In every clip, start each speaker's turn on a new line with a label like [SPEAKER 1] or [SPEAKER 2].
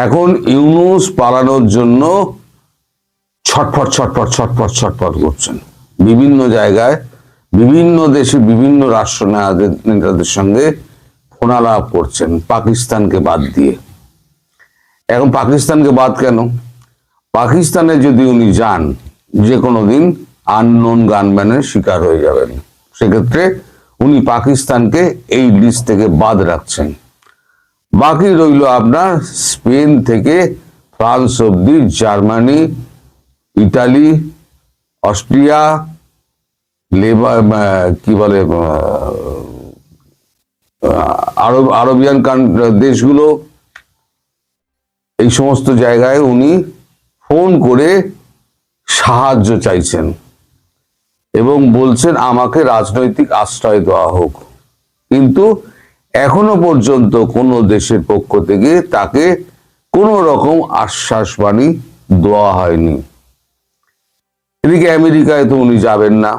[SPEAKER 1] এখন ইউনূস পালানোর জন্য ছটফট ছটফট ছটফট ছটফট করছেন। বিভিন্ন জায়গায়, বিভিন্ন দেশে, বিভিন্ন রাষ্ট্র নেতাদের সঙ্গে ফোনালাপ করছেন, পাকিস্তানকে বাদ দিয়ে। এখন পাকিস্তানকে বাদ কেন? পাকিস্তানে যদি উনি যান, যে কোনো দিন আননোন গানম্যানের শিকার হয়ে যাবেন। সেক্ষেত্রে উনি পাকিস্তানকে এই লিস্ট থেকে বাদ রাখছেন। বাকি রইল আপনার স্পেন থেকে ফ্রান্স অব্দি, জার্মানি, ইটালি, অস্ট্রিয়া, কি বলে আরবিয়ান দেশগুলো, এই সমস্ত জায়গায় উনি ফোন করে সাহায্য চাইছেন এবং বলছেন আমাকে রাজনৈতিক আশ্রয় দেওয়া হোক। কিন্তু এখনো পর্যন্ত কোনো দেশের পক্ষ থেকে তাকে কোনো রকম আশ্বাসবাণী দেওয়া হয়নি। এদিকে আমেরিকায় তো উনি যাবেন না,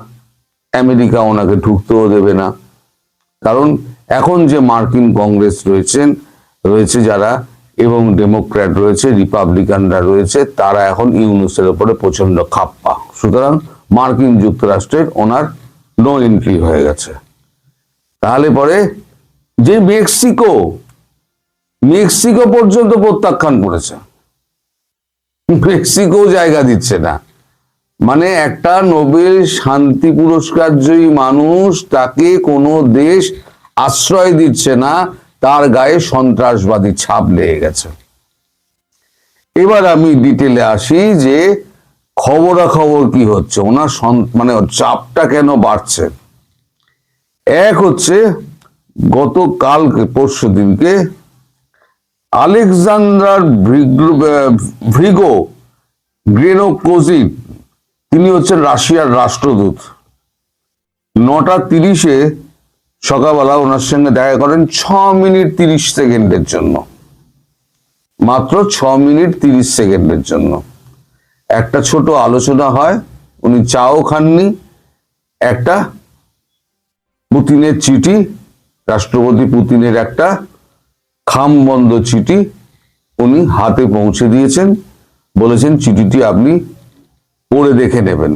[SPEAKER 1] আমেরিকা ওনাকে ঢুকতেও দেবে না। কারণ এখন যে মার্কিন কংগ্রেস রয়েছে যারা, এবং ডেমোক্র্যাট রয়েছে, রিপাবলিকানরা রয়েছে, তারা এখন ইউনূসের উপরে প্রচন্ড খাপ্পা। সুতরাং মার্কিন যুক্তরাষ্ট্রের ওনার নো এন্ট্রি হয়ে গেছে। তাহলে পরে যে মেক্সিকো পর্যন্ত প্রত্যাখ্যান করেছে, মেক্সিকো জায়গা দিচ্ছে না। মানে একটা নোবেল শান্তি পুরস্কার জয়ী মানুষ, তাকে কোনো দেশ আশ্রয় দিচ্ছে না, তার গায়ে সন্ত্রাসবাদী ছাপ লেগে গেছে। এবার আমি ডিটেলে আসি যে খবরাখবর কি হচ্ছে, ওনার মানে চাপটা কেন বাড়ছে। এক হচ্ছে, গতকালকে পরশু দিনকে আলেকজান্ডার ভ্রিগো গ্রেনোকোজিভ, তিনি হচ্ছেন রাশিয়ার রাষ্ট্রদূত। 9:30 সকালবেলা ওনার সঙ্গে দেখা করেন 6 মিনিট 30 সেকেন্ডের জন্য, মাত্র 6 মিনিট 30 সেকেন্ডের জন্য একটা ছোট আলোচনা হয়। উনি চাও খাননি, একটা পুতিনের চিঠি, রাষ্ট্রপতি পুতিনের একটা খামবন্ধ চিঠি উনি হাতে পৌঁছে দিয়েছেন, বলেছেন চিঠিটি আপনি পড়ে দেখে নেবেন।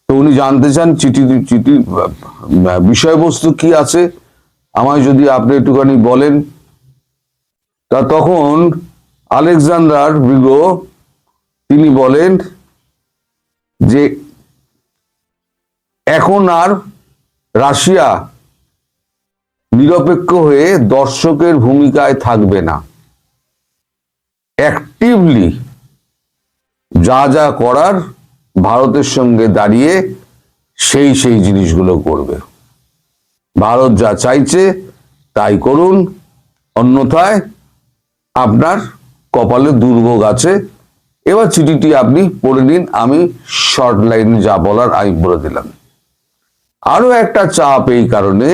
[SPEAKER 1] তো উনি জানতে চান চিঠির বিষয়বস্তু কি আছে, আমায় যদি আপনি একটুখানি বলেন। তা তখন আলেকজান্ডার ভ্রিগো তিনি বলেন যে এখন আর রাশিয়া নিরপেক্ষ হয়ে দর্শকের ভূমিকায় থাকবে না, অ্যাক্টিভলি যা যা করার ভারতের সঙ্গে দাঁড়িয়ে সেই জিনিসগুলো করবে। ভারত যা চাইছে তাই করুন, অন্যথায় আপনার কপালে দুর্ভোগ আছে। এবার চিঠিটি আপনি পড়ে নিন, আমি শর্ট লাইনে যা বলার আমি বলে দিলাম। আরো একটা চাপ এই কারণে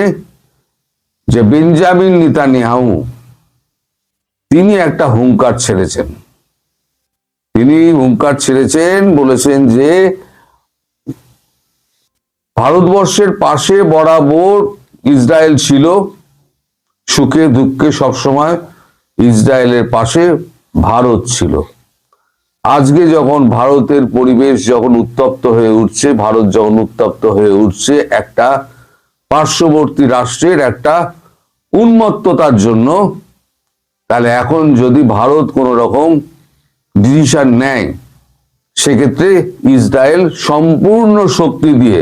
[SPEAKER 1] যে বেঞ্জামিন নেতানিয়াহু তিনি একটা হুঙ্কার ছেড়েছেন। বলেছেন যে ভারতবর্ষের পাশে বরাবর ইসরায়েল ছিল, সুখে দুঃখে সবসময় ইসরায়েলের পাশে ভারত ছিল। আজকে যখন ভারতের পরিবেশ যখন উত্তপ্ত হয়ে উঠছে, ভারত যখন উত্তপ্ত হয়ে উঠছে একটা পার্শ্ববর্তী রাষ্ট্রের একটা উন্মত্ততার জন্য, তাহলে এখন যদি ভারত কোন রকম ডিসিশন নেয়, সেক্ষেত্রে ইসরায়েল সম্পূর্ণ শক্তি দিয়ে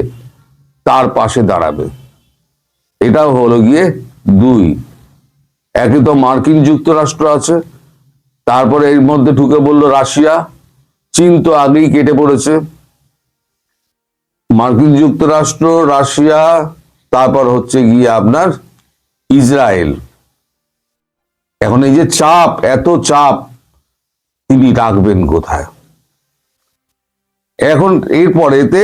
[SPEAKER 1] তার পাশে দাঁড়াবে। এটাও হলো গিয়ে দুই। একে তো মার্কিন যুক্তরাষ্ট্র আছে, তারপরে এর মধ্যে ঢুকে বলল রাশিয়া, চীন তো আগেই কেটে পড়েছে। মার্কিন যুক্তরাষ্ট্র, রাশিয়া, তারপর হচ্ছে গিয়ে আপনার ইসরায়েল। এখন এই যে চাপ, এত চাপ তিনি রাখবেন কোথায়? এখন এরপরেতে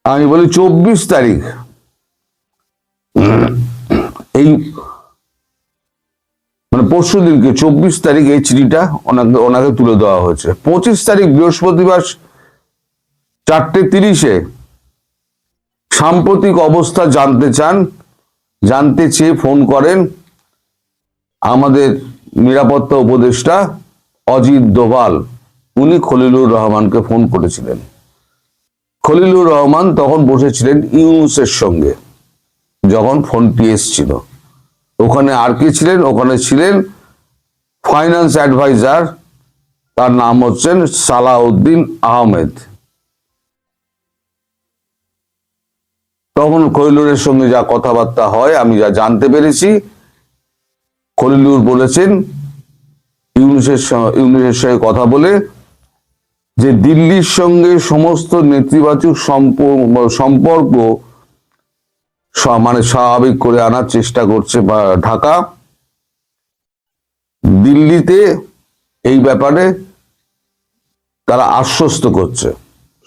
[SPEAKER 1] আমি বলি 24 তারিখ এই মানে পরশু দিনকে 24 তারিখ এই চিঠিটা ওনাকে তুলে দেওয়া হয়েছে। 25 তারিখ বৃহস্পতিবার 4:30 সাম্প্রতিক অবস্থা জানতে চেয়ে ফোন করেন আমাদের নিরাপত্তা উপদেষ্টা অজিত দোভাল উনি খলিলুর রহমানকে ফোন করেছিলেন। খলিলুর রহমান তখন বসেছিলেন ইউনূসের সঙ্গে যখন ফোনটি এসছিল। ওখানে আর কি ছিলেন? ওখানে ছিলেন ফাইন্যান্স অ্যাডভাইজার, তার নাম হচ্ছেন সালাউদ্দিন আহমেদ। তখন খলিলুরের সঙ্গে যা কথাবার্তা হয়, আমি যা জানতে পেরেছি, খলিলুর বলেছেন ইউনূসের সঙ্গে কথা বলে যে দিল্লির সঙ্গে সমস্ত নেতিবাচক সম্পর্ক মানে স্বাভাবিক করে আনার চেষ্টা করছে ঢাকা। দিল্লিতে এই ব্যাপারে তারা আশ্বস্ত করছে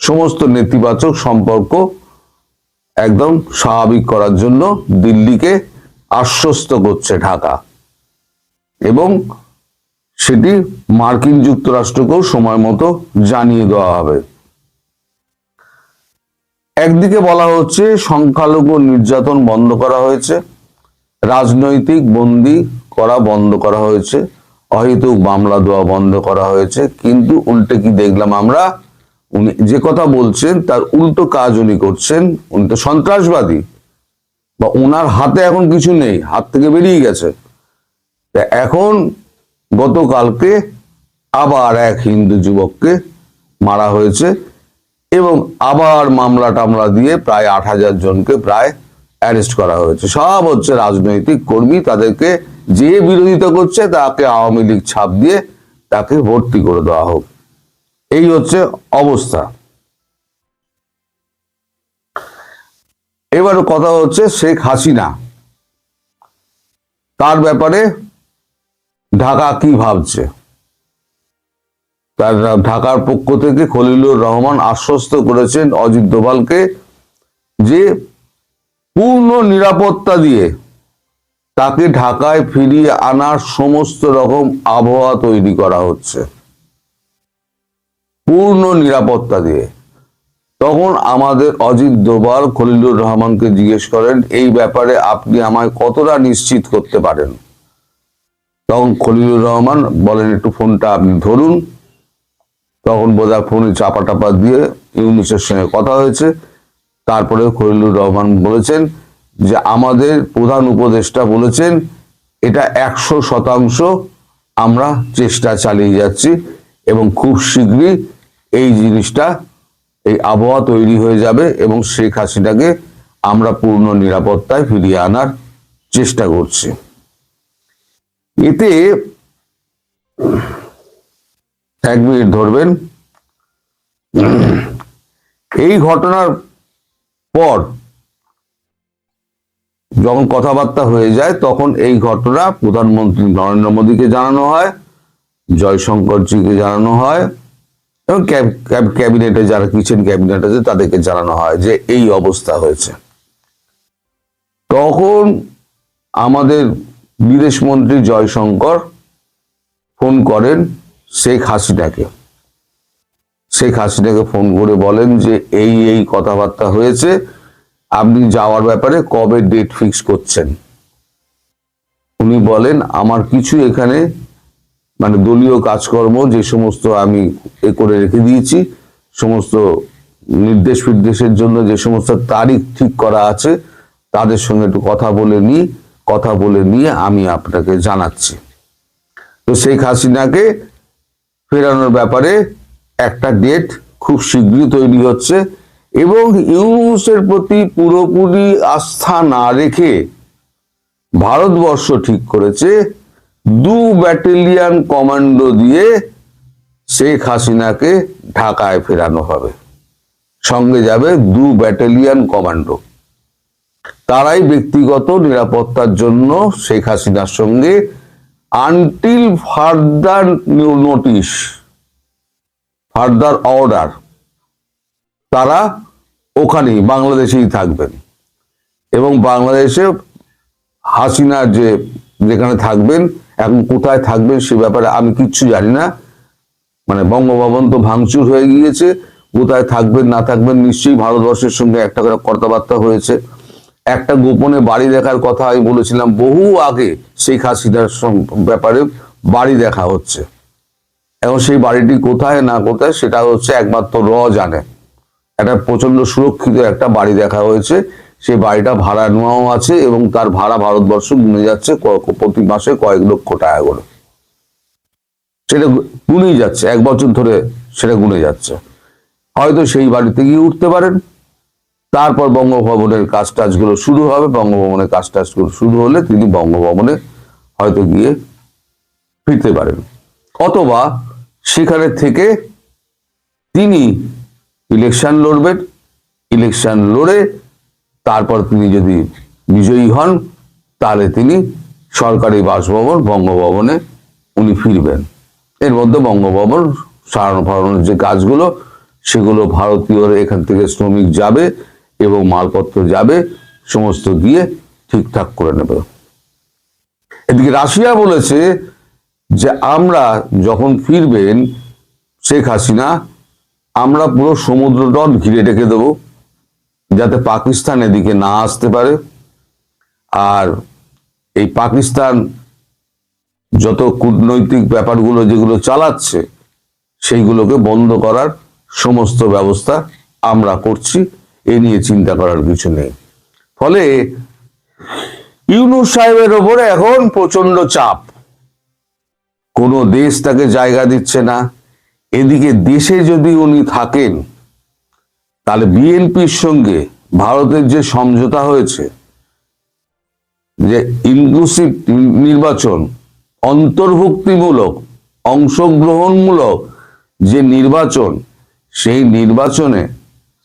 [SPEAKER 1] সমস্ত নেতিবাচক সম্পর্ক একদম স্বাভাবিক করার জন্য দিল্লিকে আশ্বস্ত করছে ঢাকা, এবং সেটি মার্কিন যুক্তরাষ্ট্রকেও সময় মতো জানিয়ে দেওয়া হবে। একদিকে বলা হচ্ছে সংখ্যালঘু নির্যাতন বন্ধ করা হয়েছে, রাজনৈতিক বন্দী করা বন্ধ করা হয়েছে, অহেতুক মামলা দেওয়া বন্ধ করা হয়েছে, কিন্তু উল্টে কি দেখলাম আমরা? উনি যে কথা বলছেন তার উল্টো কাজ উনি করছেন। উনি তো সন্ত্রাসবাদী, বা ওনার হাতে এখন কিছু নেই, হাত থেকে বেরিয়ে গেছে। এখন গতকালকে আবার এক হিন্দু যুবককে মারা হয়েছে, এবং আবার মামলা টামলা দিয়ে প্রায় 8,000 জনকে প্রায় অ্যারেস্ট করা হয়েছে। সব হচ্ছে রাজনৈতিক কর্মী, তাদেরকে যে বিরোধিতা করছে তাকে আওয়ামী লীগ ছাপ দিয়ে তাকে ভর্তি করে দেওয়া হোক, এই হচ্ছে অবস্থা। এবার কথা হচ্ছে শেখ হাসিনা, তার ব্যাপারে ঢাকা কি ভাবছে। তার ঢাকার পক্ষ থেকে খলিলুর রহমান আশ্বস্ত করেছেন অজিত দোভালকে যে পূর্ণ নিরাপত্তা দিয়ে তাকে ঢাকায় ফিরিয়ে আনার সমস্ত রকম আবহাওয়া তৈরি করা হচ্ছে, পূর্ণ নিরাপত্তা দিয়ে। তখন আমাদের অজিত দোভাল খলিলুর রহমানকে জিজ্ঞেস করেন, এই ব্যাপারে আপনি আমায় কতটা নিশ্চিত করতে পারেন? তখন খলিলুর রহমান বলেন, একটু ফোনটা আপনি ধরুন। তখন বোধহয় ফোনে চাপা টাপা দিয়ে ইউনূসের সঙ্গে কথা হয়েছে। তারপরে খলিলুর রহমান বলেছেন যে আমাদের প্রধান উপদেষ্টা বলেছেন এটা 100% আমরা চেষ্টা চালিয়ে যাচ্ছি, এবং খুব শীঘ্রই এই জিনিসটা, এই আবহাওয়া তৈরি হয়ে যাবে, এবং শেখ হাসিনাকে আমরা পূর্ণ নিরাপত্তায় ফিরিয়ে আনার চেষ্টা করছি। এতে 1 মিনিট ধরবেন। এই ঘটনার পর যখন কথাবার্তা হয়ে যায়, তখন এই ঘটনা প্রধানমন্ত্রী নরেন্দ্র মোদীকে জানানো হয়, জয়শঙ্করজিকে জানানো হয়, এবং ক্যাবিনেটে যারা কিচেন ক্যাবিনেট আছে তাদেরকে জানানো হয় যে এই অবস্থা হয়েছে। তখন আমাদের বিদেশমন্ত্রী জয়শঙ্কর ফোন করেন শেখ হাসিনাকে। শেখ হাসিনাকে ফোন করে বলেন যে এই কথাবার্তা হয়েছে, আপনি যাওয়ার ব্যাপারে কবে ডেট ফিক্স করছেন? উনি বলেন, আমার কিছু এখানে মানে দলীয় কাজকর্ম যে সমস্ত আমি করে রেখে দিয়েছি, সমস্ত নির্দেশের জন্য যে সমস্ত তারিখ ঠিক করা আছে, তাদের সঙ্গে একটু কথা বলে নিয়ে আমি আপনাকে জানাচ্ছি। তো শেখ হাসিনাকে ফেরানোর ব্যাপারে একটা ডেট খুব শীঘ্রই তৈরি হচ্ছে, এবং ইউনূসের প্রতি পুরোপুরি আস্থা না রেখে ভারতবর্ষ ঠিক করেছে 2 ব্যাটালিয়ন কমান্ডো দিয়ে শেখ হাসিনাকে ঢাকায় ফেরানো হবে। সঙ্গে যাবে 2 ব্যাটালিয়ন কমান্ডো। তারাই ব্যক্তিগত নিরাপত্তার জন্য শেখ হাসিনার সঙ্গে until further notice, further order, তারা ওখানেই বাংলাদেশেই থাকবেন, এবং বাংলাদেশে হাসিনা যেখানে থাকবেন, এখন কোথায় থাকবেন সে ব্যাপারে আমি কিচ্ছু জানি না। মানে বঙ্গভবন তো ভাঙচুর হয়ে গিয়েছে, কোথায় থাকবেন না থাকবেন নিশ্চয়ই ভারতবর্ষের সঙ্গে একটা করে কথাবার্তা হয়েছে। একটা গোপনে বাড়ি দেখার কথা আমি বলেছিলাম বহু আগে শেখ হাসিনার ব্যাপারে বাড়ি দেখা হচ্ছে। এখন সেই বাড়িটি কোথায় না কোথায় সেটা হচ্ছে একমাত্র জানে। একটা প্রচন্ড সুরক্ষিত একটা বাড়ি দেখা হয়েছে, সেই বাড়িটা ভাড়া নেওয়াও আছে এবং তার ভাড়া ভারতবর্ষ গুনে যাচ্ছে প্রতি মাসে কয়েক লক্ষ টাকা করে। সেটা গুনেই যাচ্ছে, 1 বছর ধরে সেটা গুনে যাচ্ছে। হয়তো সেই বাড়িতে গিয়ে উঠতে পারেন। তারপর বঙ্গভবনের কাজ টাজগুলো শুরু হবে, বঙ্গভবনের কাজ টাজগুলো শুরু হলে তিনি বঙ্গভবনে হয়তো গিয়ে ফিরতে পারেন, অথবা সেখানে থেকে তিনি ইলেকশন লড়বেন। ইলেকশন লড়ে তারপর তিনি যদি বিজয়ী হন তাহলে তিনি সরকারি বাসভবন বঙ্গভবনে উনি ফিরবেন। এর মধ্যে বঙ্গভবন সারানো ফারানোর যে কাজগুলো সেগুলো ভারতীয়রা এখান থেকে শ্রমিক যাবে এবং মালপত্র যাবে, সমস্ত গিয়ে ঠিকঠাক করে নেবে। এদিকে রাশিয়া বলেছে যে আমরা যখন ফিরবেন শেখ হাসিনা, আমরা পুরো সমুদ্র তট ঘিরে রেখে দেব যাতে পাকিস্তান এদিকে না আসতে পারে। আর এই পাকিস্তান যত কূটনৈতিক ব্যাপারগুলো যেগুলো চালাচ্ছে সেইগুলোকে বন্ধ করার সমস্ত ব্যবস্থা আমরা করছি, এ নিয়ে চিন্তা করার কিছু নেই। ফলে ইউনূস সাহেবের ওপরে এখন প্রচন্ড চাপ, কোনো দেশ তাকে জায়গা দিচ্ছে না। এদিকে দেশে যদি উনি থাকেন তাহলে বিএনপির সঙ্গে ভারতের যে সমঝোতা হয়েছে যে ইনক্লুসিভ নির্বাচন, অন্তর্ভুক্তিমূলক অংশগ্রহণমূলক যে নির্বাচন, সেই নির্বাচনে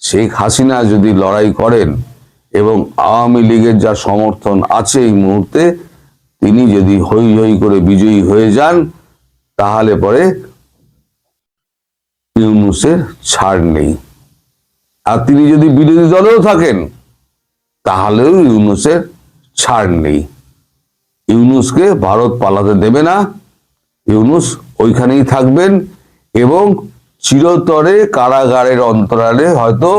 [SPEAKER 1] শেখ হাসিনা যদি লড়াই করেন এবং আওয়ামী লীগের যা সমর্থন আছে এই মুহূর্তে, তিনি যদি হই হই করে বিজয়ী হয়ে যান তাহলে পরে ইউনূসের ছাড় নেই। আর তিনি যদি বিরোধী দলেও থাকেন তাহলেও ইউনূসের ছাড় নেই। ইউনূসকে ভারত পালাতে দেবে না, ইউনূস ওইখানেই থাকবেন এবং চিরতরে কারাগারের অন্তরালে হয়তো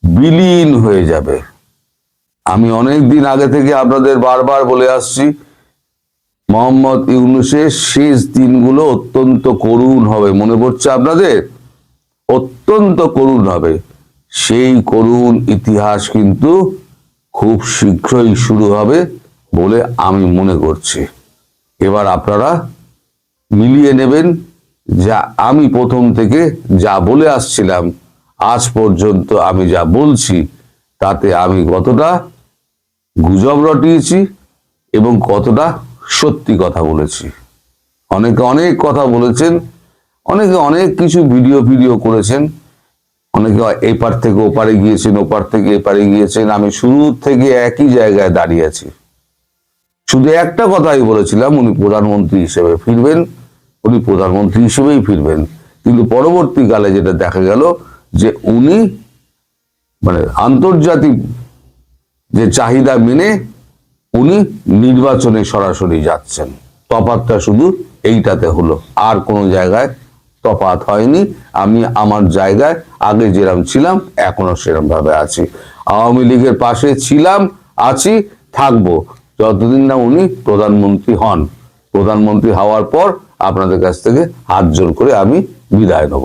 [SPEAKER 1] বিলীন হয়ে যাবে। আমি অনেক দিন আগে থেকে আপনাদের বারবার বলে আসছি, মোহাম্মদ ইউনূসের শেষ দিনগুলো অত্যন্ত করুণ হবে। মনে পড়ছে আপনাদের? অত্যন্ত করুণ হবে। সেই করুণ ইতিহাস কিন্তু খুব শীঘ্রই শুরু হবে বলে আমি মনে করছি। এবার আপনারা মিলিয়ে নেবেন যা আমি প্রথম থেকে যা বলে আসছিলাম, আজ পর্যন্ত আমি যা বলছি তাতে আমি কতটা গুজব রটিয়েছি এবং কতটা সত্যি কথা বলেছি। অনেকে অনেক কথা বলেছেন, অনেকে অনেক কিছু ভিডিও করেছেন, অনেকে এপার থেকে ওপারে গিয়েছেন, ওপার থেকে এপারে গিয়েছেন। আমি শুরু থেকে একই জায়গায় দাঁড়িয়ে আছি। শুধু একটা কথাই বলেছিলাম, উনি প্রধানমন্ত্রী হিসেবে ফিরবেন, উনি প্রধানমন্ত্রী হিসেবেই ফিরবেন। কিন্তু পরবর্তীকালে যেটা দেখা গেল যে উনি মানে আন্তর্জাতিক যে চাহিদা মেনে উনি নির্বাচনে সরাসরি যাচ্ছেন। তফাৎটা শুধু এইটাতে হলো, আর কোনো জায়গায় তফাৎ হয়নি। আমি আমার জায়গায় আগে যেরকম ছিলাম এখনো সেরকম ভাবে আছি। আওয়ামী লীগের পাশে ছিলাম, আছি, থাকবো যতদিন না উনি প্রধানমন্ত্রী হন। প্রধানমন্ত্রী হওয়ার পর আপনাদের কাছ থেকে হাত জোর করে আমি বিদায় নেব।